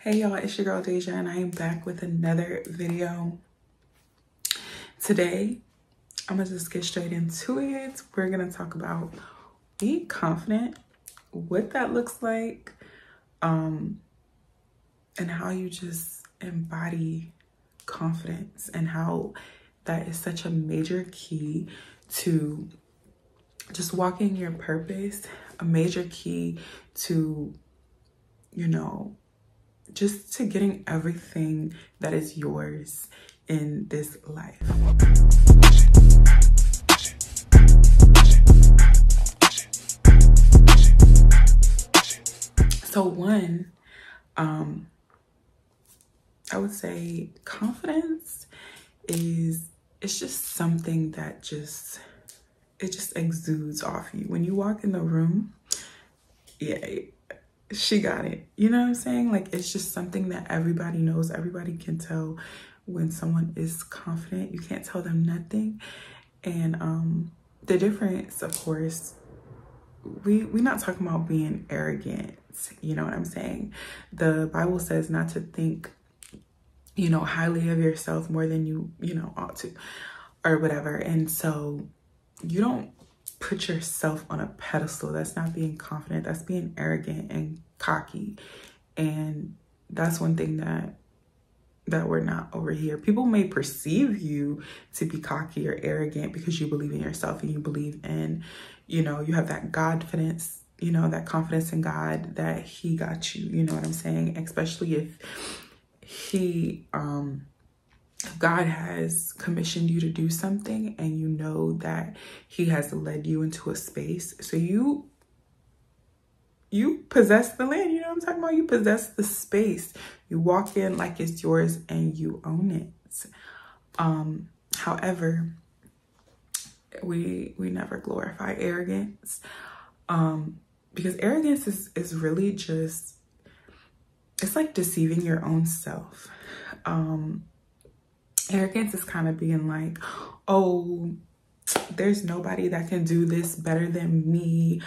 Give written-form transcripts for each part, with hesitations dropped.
Hey y'all, it's your girl Deja and I am back with another video. Today, I'm gonna just get straight into it. We're gonna talk about being confident, what that looks like, and how you just embody confidence and how that is such a major key to just walking your purpose, a major key to, just to getting everything that is yours in this life. So one, I would say confidence it's just something that it just exudes off you. When you walk in the room, yeah, she got it. You know what I'm saying? Like, it's just something that everybody knows. Everybody can tell when someone is confident. You can't tell them nothing. And the difference, of course, we're not talking about being arrogant. You know what I'm saying? The Bible says not to think, highly of yourself more than you ought to, or whatever. And so you don't put yourself on a pedestal. That's not being confident. That's being arrogant and cocky. And that's one thing that we're not over here. People may perceive you to be cocky or arrogant because you believe in yourself and you believe in, you have that Godfidence, that confidence in God that he got you. You know what I'm saying? Especially if God has commissioned you to do something and you know that he has led you into a space. So you possess the land, you know what I'm talking about? You possess the space. You walk in like it's yours and you own it. However, we never glorify arrogance, because arrogance is really just, it's like deceiving your own self. Arrogance is kind of being like, oh, there's nobody that can do this better than me.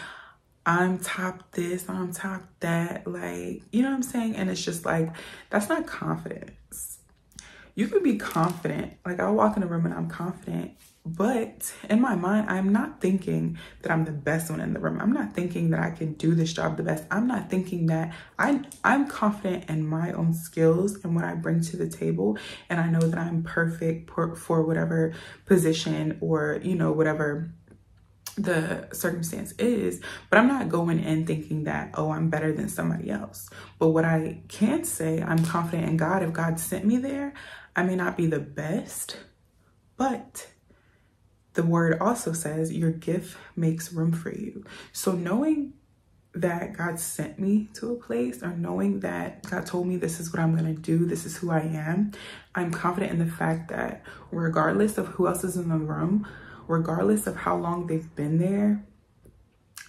I'm top this, I'm top that. Like, you know what I'm saying? And it's just like, that's not confidence. You can be confident. Like, I'll walk in a room and I'm confident, but in my mind, I'm not thinking that I'm the best one in the room. I'm not thinking that I can do this job the best. I'm not thinking that I'm confident in my own skills and what I bring to the table. And I know that I'm perfect for whatever position or, whatever the circumstance is, but I'm not going in thinking that, oh, I'm better than somebody else. But what I can say, I'm confident in God. If God sent me there, I may not be the best, but the word also says your gift makes room for you. So knowing that God sent me to a place, or knowing that God told me this is what I'm going to do, this is who I am, I'm confident in the fact that regardless of who else is in the room, regardless of how long they've been there,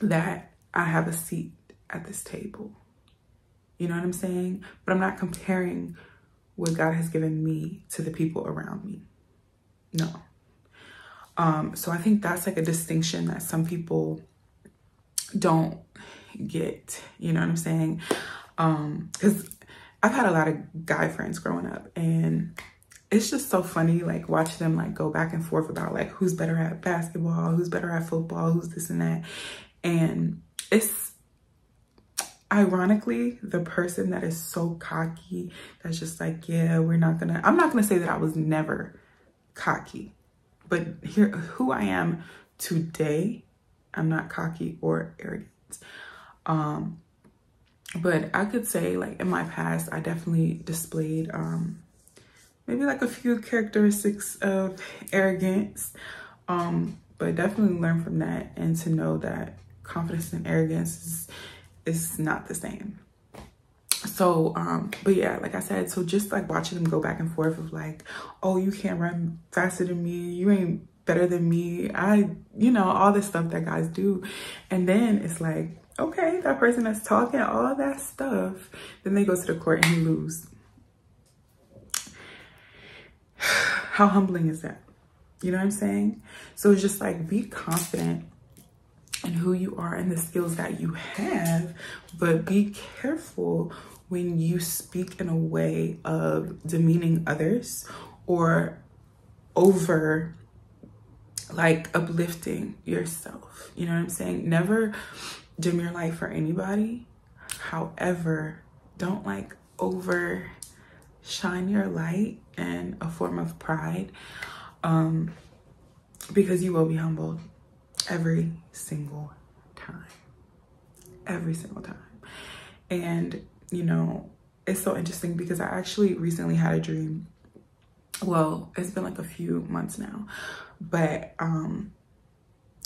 that I have a seat at this table. You know what I'm saying? But I'm not comparing what God has given me to the people around me. No. So I think that's like a distinction that some people don't get, you know what I'm saying? Because I've had a lot of guy friends growing up, and it's just so funny, like, watch them like go back and forth about like who's better at basketball, who's better at football, who's this and that. And it's ironically the person that is so cocky, that's just like, yeah, I'm not gonna say that I was never cocky, but here, who I am today, I'm not cocky or arrogant. But I could say, like, in my past, I definitely displayed maybe like a few characteristics of arrogance, but definitely learn from that, and to know that confidence and arrogance is not the same. So, but yeah, like I said, so just like watching them go back and forth of like, oh, you can't run faster than me, you ain't better than me, all this stuff that guys do. And then it's like, okay, that person that's talking all that stuff, then they go to the court and you lose. How humbling is that? You know what I'm saying? So it's just like, be confident in who you are and the skills that you have, but be careful when you speak in a way of demeaning others or over like uplifting yourself. You know what I'm saying? Never dim your light for anybody. However, don't like overshine your light in a form of pride, because you will be humbled every single time. Every single time. And, you know, it's so interesting because I actually recently had a dream. Well, it's been like a few months now, but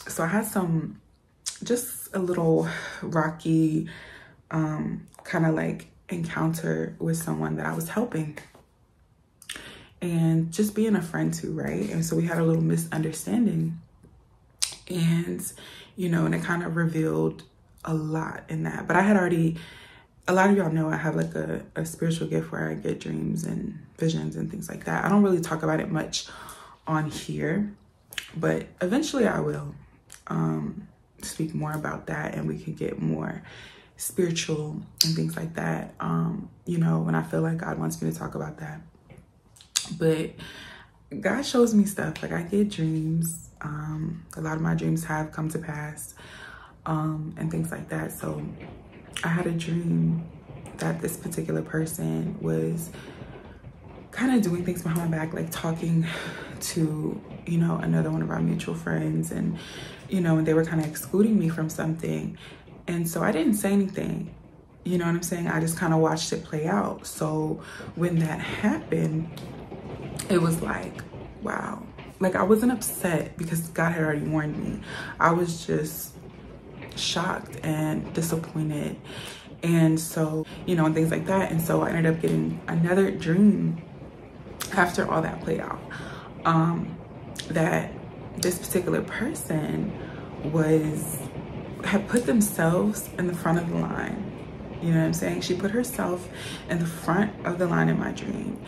so I had just a little rocky kind of like encounter with someone that I was helping, and just being a friend too, right? And so we had a little misunderstanding, and you know, and it kind of revealed a lot in that. But I had already, a lot of y'all know I have like a spiritual gift where I get dreams and visions and things like that. I don't really talk about it much on here, but eventually I will speak more about that, and we can get more spiritual and things like that, you know, when I feel like God wants me to talk about that. But God shows me stuff. Like I get dreams. A lot of my dreams have come to pass, and things like that. So I had a dream that this particular person was kind of doing things behind my back, like talking to, you know, another one of our mutual friends, and, you know, and they were kind of excluding me from something. And so I didn't say anything, you know what I'm saying? I just kind of watched it play out. So when that happened, it was like, wow. Like I wasn't upset because God had already warned me. I was just shocked and disappointed. And so, you know, and things like that. And so I ended up getting another dream after all that played out, that this particular person had put themselves in the front of the line. You know what I'm saying? She put herself in the front of the line in my dream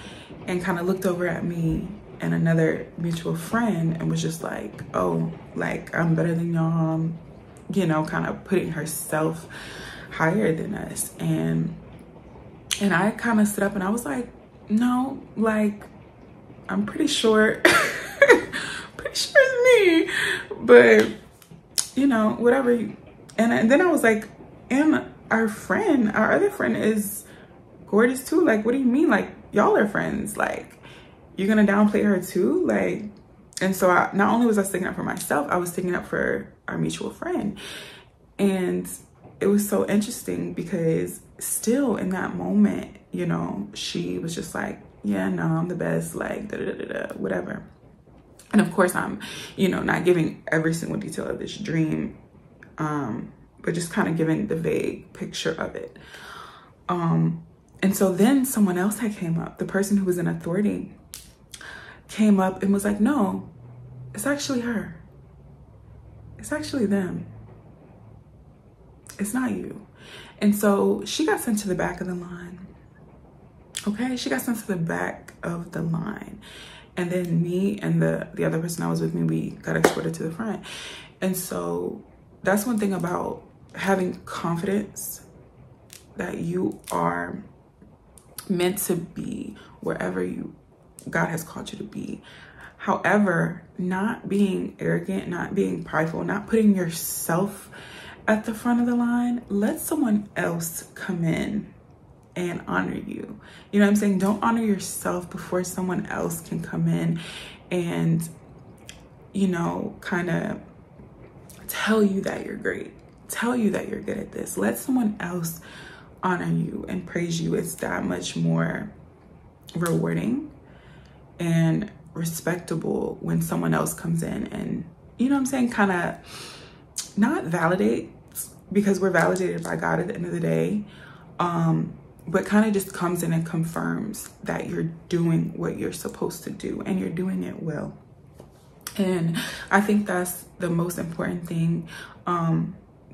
and kind of looked over at me and another mutual friend and was just like, oh, like I'm better than y'all, you know, kind of putting herself higher than us. And I kind of stood up and I was like, no, like I'm pretty sure it's me, but you know, whatever. And then I was like, and our other friend is gorgeous too. Like, what do you mean? Like, y'all are friends. Like, you're gonna downplay her too? Like, and so not only was I sticking up for myself, I was sticking up for our mutual friend. And it was so interesting because still in that moment, you know, she was just like, yeah, no, I'm the best, like, whatever. And of course, I'm, you know, not giving every single detail of this dream, but just kind of giving the vague picture of it. And so then someone else had came up, the person who was in authority came up and was like, no, it's actually her. It's actually them. It's not you. And so she got sent to the back of the line. Okay, she got sent to the back of the line. And then me and the other person that was with me, we got escorted to the front. And so that's one thing about having confidence that you are meant to be wherever God has called you to be. However, not being arrogant, not being prideful, not putting yourself at the front of the line. Let someone else come in and honor you. You know what I'm saying? Don't honor yourself before someone else can come in and, you know, kind of tell you that you're great, tell you that you're good at this. Let someone else honor you and praise you. It's that much more rewarding and respectable when someone else comes in and, you know what I'm saying, kind of not validates, because we're validated by God at the end of the day, but kind of just comes in and confirms that you're doing what you're supposed to do and you're doing it well. And I think that's the most important thing,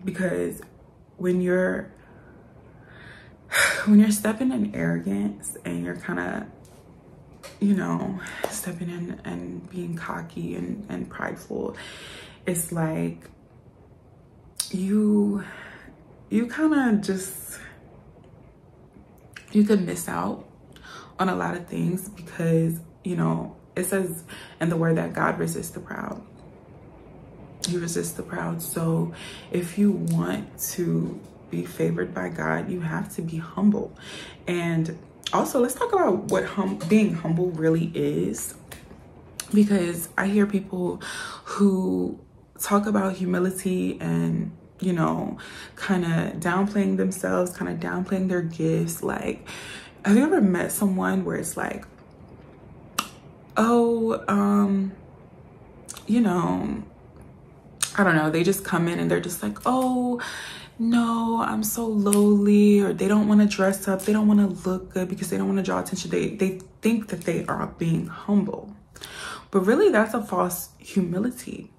because when you're stepping in arrogance and you're kind of, you know, stepping in and being cocky and prideful, it's like you kind of just, you could miss out on a lot of things because, you know, it says in the word that God resists the proud. He resists the proud. So if you want to be favored by God, you have to be humble. And also, let's talk about what being humble really is, because I hear people who talk about humility and, you know, kind of downplaying themselves, kind of downplaying their gifts. Like, have you ever met someone where it's like, oh, you know, I don't know, they just come in and they're just like, oh, no, I'm so lowly, or they don't want to dress up, they don't want to look good because they don't want to draw attention. They think that they are being humble, but really that's a false humility.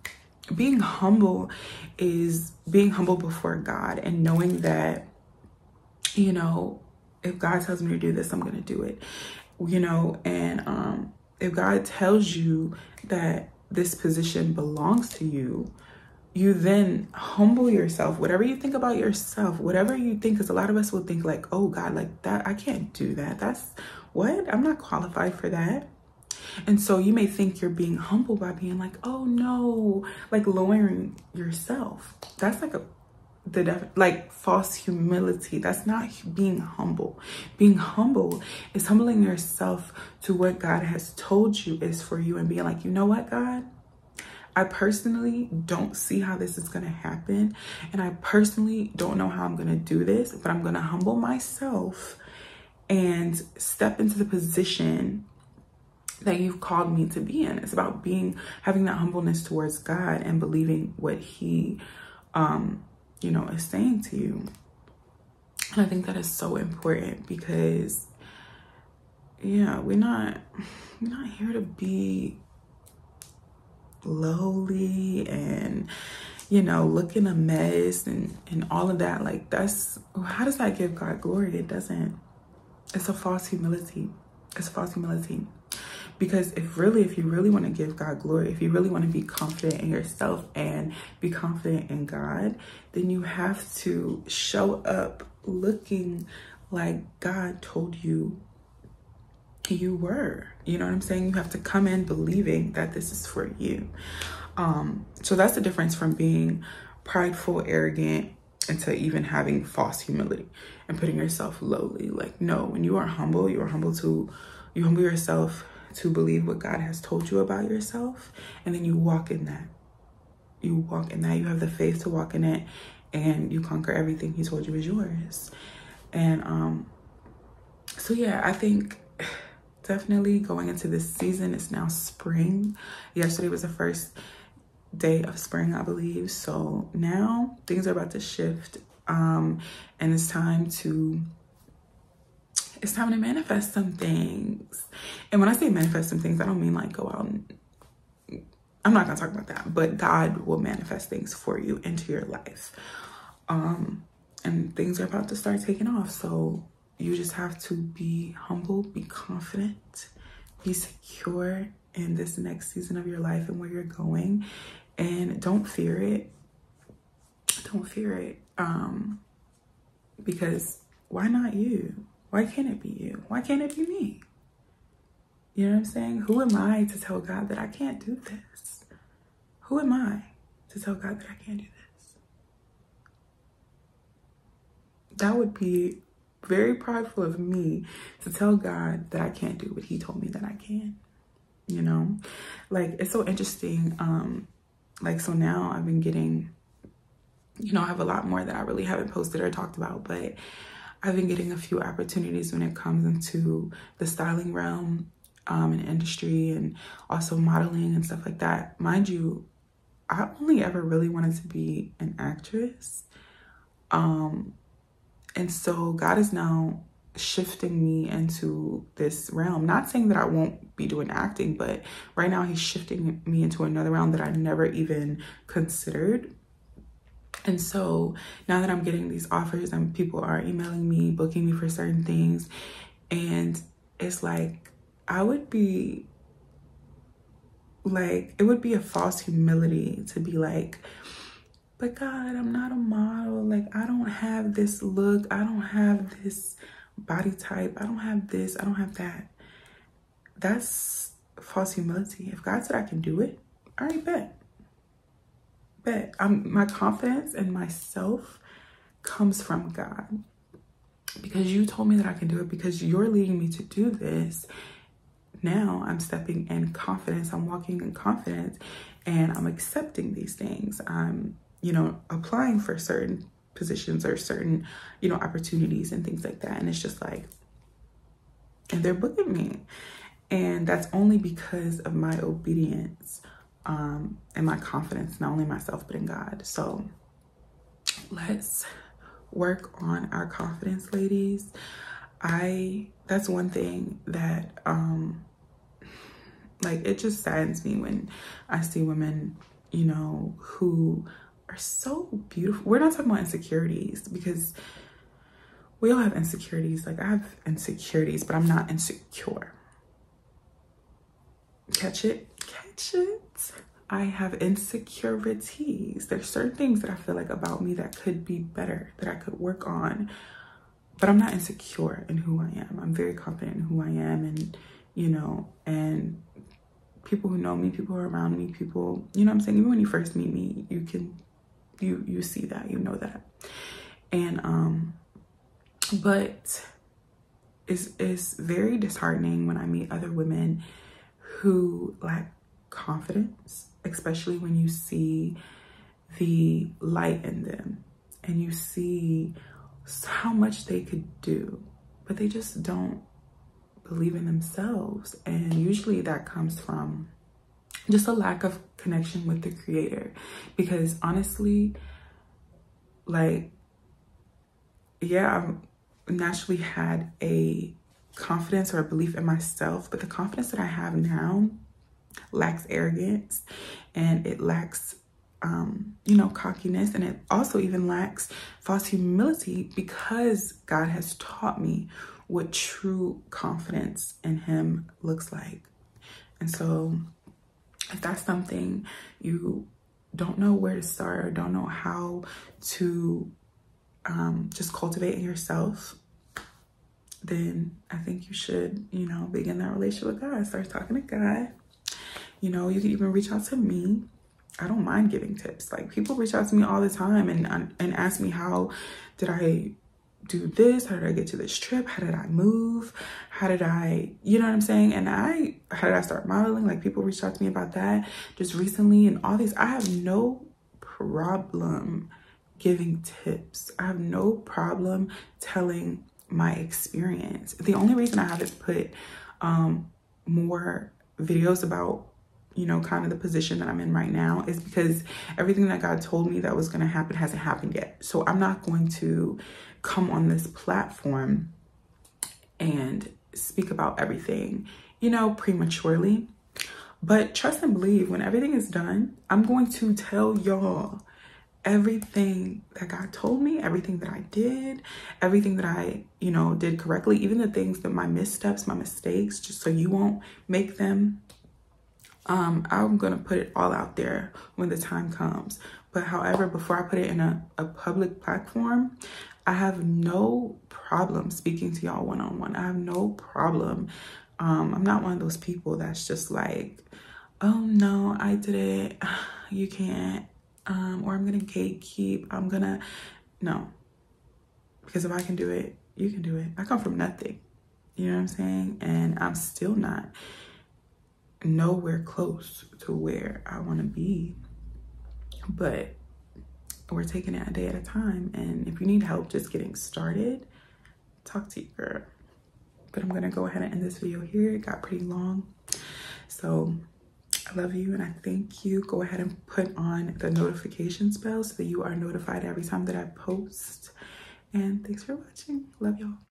Being humble is being humble before God and knowing that, you know, if God tells me to do this, I'm going to do it, you know, and if God tells you that this position belongs to you, you then humble yourself. Whatever you think about yourself, whatever you think, because a lot of us will think like, oh God, like that, I can't do that. That's what? I'm not qualified for that. And so you may think you're being humble by being like, oh no, like lowering yourself. That's like like false humility. That's not being humble. Being humble is humbling yourself to what God has told you is for you and being like, you know what, God? I personally don't see how this is going to happen. And I personally don't know how I'm going to do this, but I'm going to humble myself and step into the position that you've called me to be in. It's about having that humbleness towards God and believing what he, you know, is saying to you. And I think that is so important because, yeah, we're not here to be lowly and, you know, looking a mess and all of that. Like, that's, how does that give God glory? It doesn't. It's a false humility. It's false humility. Because if you really want to give God glory, if you really want to be confident in yourself and be confident in God, then you have to show up looking like God told you you were. You know what I'm saying? You have to come in believing that this is for you. So that's the difference from being prideful, arrogant, into even having false humility and putting yourself lowly. Like, no, when you are humble, you humble yourself to believe what God has told you about yourself, and then you walk in that. You walk in that. You have the faith to walk in it, and you conquer everything he told you is yours. And so yeah, I think definitely going into this season, it's now spring. Yesterday was the first day of spring, I believe. So now things are about to shift, and it's time to manifest some things. And when I say manifest some things, I don't mean like go out and, I'm not gonna talk about that, but God will manifest things for you into your life. And things are about to start taking off. So you just have to be humble, be confident, be secure in this next season of your life and where you're going. And don't fear it. Don't fear it. Because why not you? Why can't it be you? Why can't it be me? You know what I'm saying? Who am I to tell God that I can't do this? Who am I to tell God that I can't do this? That would be very prideful of me to tell God that I can't do what he told me that I can. You know? Like, it's so interesting. Like, so now I've been getting, you know, I have a lot more that I really haven't posted or talked about, but I've been getting a few opportunities when it comes into the styling realm, and industry, and also modeling and stuff like that. Mind you, I only ever really wanted to be an actress. And so God is now shifting me into this realm. Not saying that I won't be doing acting, but right now he's shifting me into another realm that I never even considered. And so now that I'm getting these offers and people are emailing me, booking me for certain things, and it's like, it would be a false humility to be like, but God, I'm not a model. Like, I don't have this look. I don't have this body type. I don't have this. I don't have that. That's false humility. If God said I can do it, all right, bet. My confidence in myself comes from God, because you told me that I can do it, because you're leading me to do this. Now I'm stepping in confidence. I'm walking in confidence, and I'm accepting these things. I'm, applying for certain positions or certain, opportunities and things like that. And it's just like, and they're booking me. And that's only because of my obedience, and my confidence, not only in myself, but in God. So let's work on our confidence, ladies. That's one thing that, like, it just saddens me when I see women, who are so beautiful. We're not talking about insecurities, because we all have insecurities. Like, I have insecurities, but I'm not insecure. Catch it? Catch it? I have insecurities. There's certain things that I feel like about me that could be better, that I could work on, but I'm not insecure in who I am. I'm very confident in who I am, and, and people who know me, people who are around me, people, you know what I'm saying? Even when you first meet me, you see that, you know that. And, but it's very disheartening when I meet other women who lack confidence, especially when you see the light in them and you see how much they could do, but they just don't believe in themselves. And usually that comes from just a lack of connection with the Creator, because honestly, like, yeah, I've naturally had a confidence or a belief in myself, but the confidence that I have now lacks arrogance, and it lacks cockiness, and it also even lacks false humility, because God has taught me what true confidence in Him looks like. And so if that's something you don't know where to start, or don't know how to just cultivate in yourself, then I think you should, begin that relationship with God. Start talking to God. You can even reach out to me. I don't mind giving tips. Like, people reach out to me all the time and ask me, how did I do this? How did I get to this trip? How did I move? How did I, you know what I'm saying? And how did I start modeling? Like, people reached out to me about that just recently, and all these. I have no problem giving tips. I have no problem telling my experience. The only reason I haven't put more videos about, kind of the position that I'm in right now, is because everything that God told me that was going to happen hasn't happened yet. So I'm not going to come on this platform and speak about everything, prematurely. But trust and believe, when everything is done, I'm going to tell y'all everything that God told me, everything that I did, everything that I, did correctly, even the things that my missteps, my mistakes, just so you won't make them. I'm gonna put it all out there when the time comes. But however, before I put it in a public platform, I have no problem speaking to y'all one-on-one. I have no problem. I'm not one of those people that's just like, oh no, I did it, you can't, or I'm gonna gatekeep, no. Because if I can do it, you can do it. I come from nothing, you know what I'm saying? And I'm still not nowhere close to where I want to be, but we're taking it a day at a time. And if you need help just getting started, talk to your girl. But I'm gonna go ahead and end this video here. It got pretty long, so I love you and I thank you. Go ahead and put on the notifications bell so that you are notified every time that I post. And thanks for watching. Love y'all.